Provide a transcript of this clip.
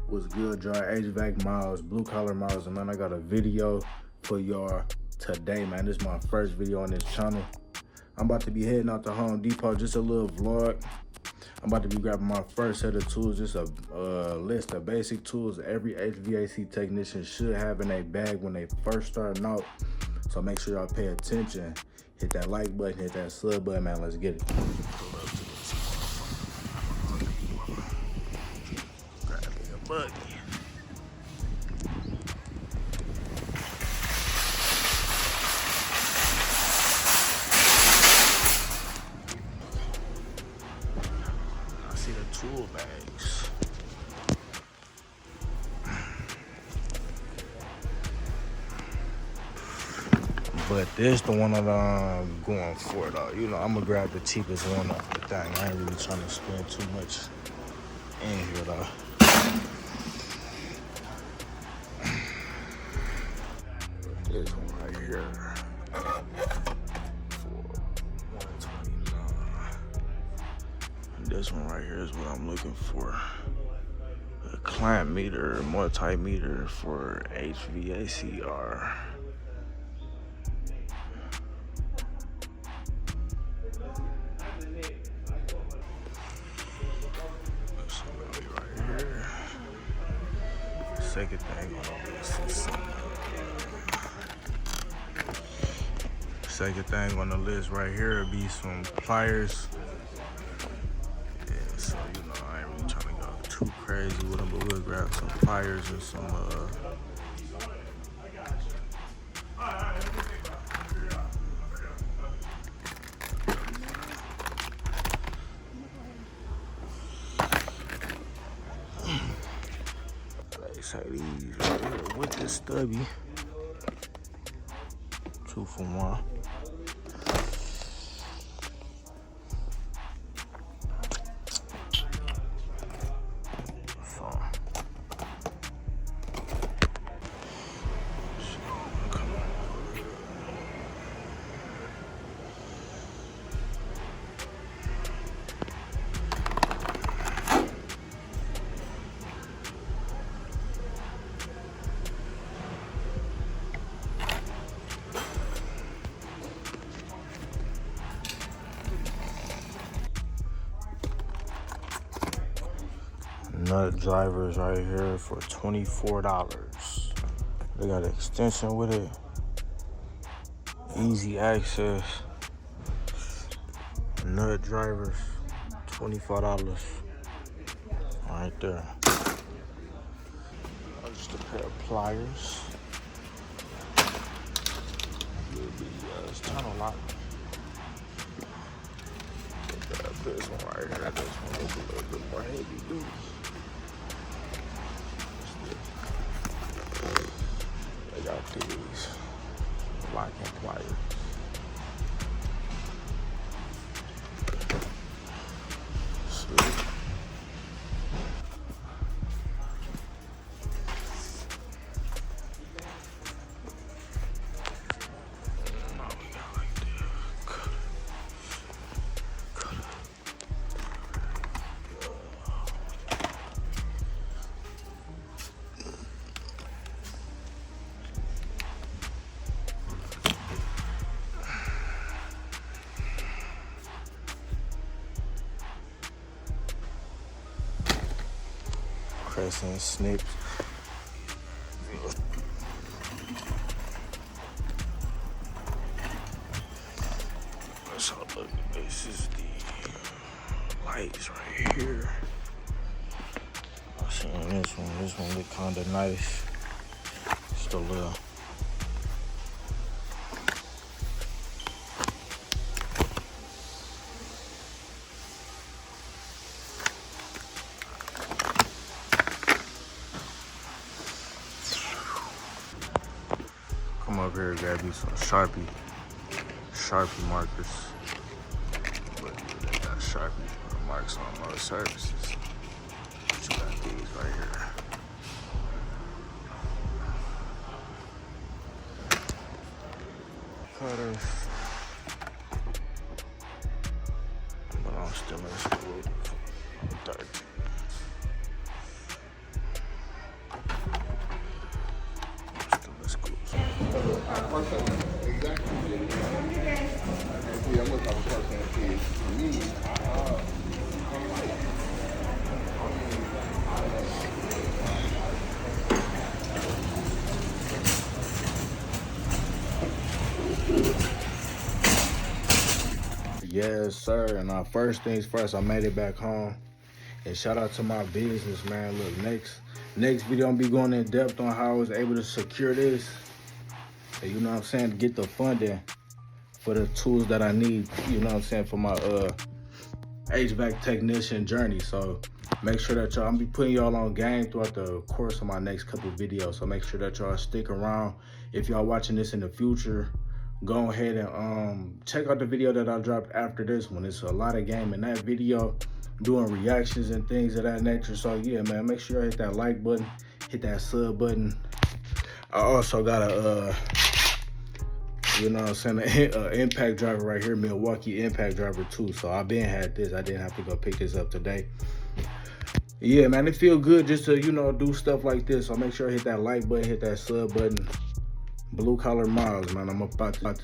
What's good, y'all? HVAC miles, blue collar miles, and man, I got a video for y'all today, man. This is my first video on this channel. I'm about to be heading out to Home Depot, just a little vlog. I'm about to be grabbing my first set of tools, just a list of basic tools every HVAC technician should have in their bag when they first starting out. So make sure y'all pay attention. Hit that like button, hit that sub button, man. Let's get it. Grab me a buggy. I see the tool bags. But this the one that I'm going for, though. You know, I'm gonna grab the cheapest one off the thing. I ain't really trying to spend too much in here, though. This one right here for $129. This one right here is what I'm looking for. A clamp meter, multimeter for HVACR. Second thing on the list is second thing on the list right here would be some pliers. Yeah, so you know I ain't really trying to go too crazy with them, but we'll grab some pliers and some say these right here with this stubby. 2 for 1. Nut drivers right here for $24. They got an extension with it. Easy access. Nut drivers, $24. Right there. Just a pair of pliers. It's tunnel lock. This one right here. This one is a little bit more heavy duty. They got these locking pliers. Sweet. Crescent snips. Let's have a look. This is the lights right here. I'm seeing this one. This one look kind of nice. Just a little. Come over here, grab you some Sharpie markers. But they got Sharpie marks on most surfaces. But you got these right here. Cutters. But I'm still in school. I'm 13. Yes, sir. And first things first, I made it back home. And shout out to my business, man. Look, next video, I'm gonna be going in depth on how I was able to secure this. And you know what I'm saying, to get the funding for the tools that I need, you know what I'm saying, for my HVAC technician journey. So make sure that y'all, I'm gonna be putting y'all on game throughout the course of my next couple videos. So make sure that y'all stick around. If y'all watching this in the future, go ahead and check out the video that I dropped after this one. It's a lot of game in that video, doing reactions and things of that nature. So yeah, man, make sure you hit that like button, hit that sub button. I also got a you know what I'm saying, an impact driver right here, Milwaukee impact driver too. So I been had this, I didn't have to go pick this up today. Yeah, man, it feel good just to, you know, do stuff like this. So make sure you hit that like button, hit that sub button. Blue collar miles, man. I'm about to